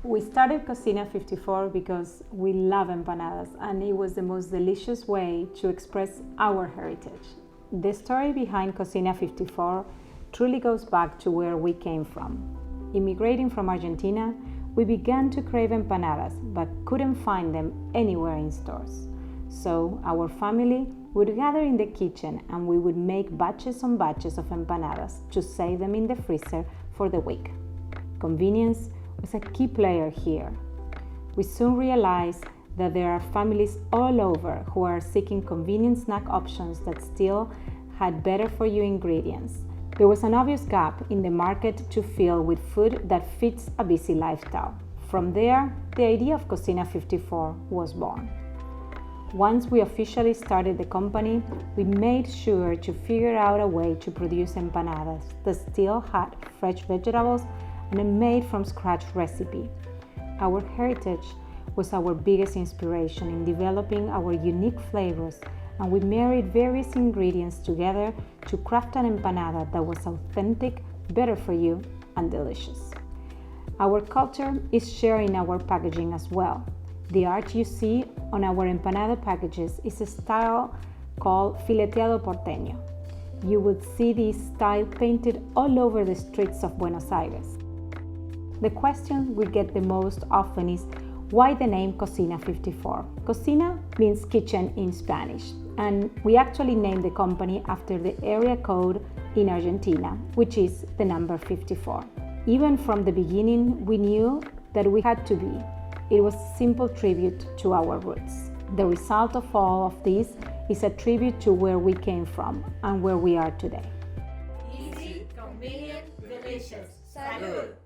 We started Cocina 54 because we love empanadas and it was the most delicious way to express our heritage. The story behind Cocina 54 truly goes back to where we came from. Immigrating from Argentina, we began to crave empanadas but couldn't find them anywhere in stores. So our family would gather in the kitchen and we would make batches on batches of empanadas to save them in the freezer for the week. Convenience was a key player here. We soon realized that there are families all over who are seeking convenient snack options that still had better for you ingredients. There was an obvious gap in the market to fill with food that fits a busy lifestyle. From there, the idea of Cocina 54 was born. Once we officially started the company, we made sure to figure out a way to produce empanadas that still had fresh vegetables and a made-from-scratch recipe. Our heritage was our biggest inspiration in developing our unique flavors, and we married various ingredients together to craft an empanada that was authentic, better for you, and delicious. Our culture is shared in our packaging as well. The art you see on our empanada packages is a style called fileteado porteño. You would see this style painted all over the streets of Buenos Aires. The question we get the most often is, why the name Cocina 54? Cocina means kitchen in Spanish, and we actually named the company after the area code in Argentina, which is the number 54. Even from the beginning, we knew that we had to be. It was a simple tribute to our roots. The result of all of this is a tribute to where we came from and where we are today. Easy, convenient, delicious. Salud!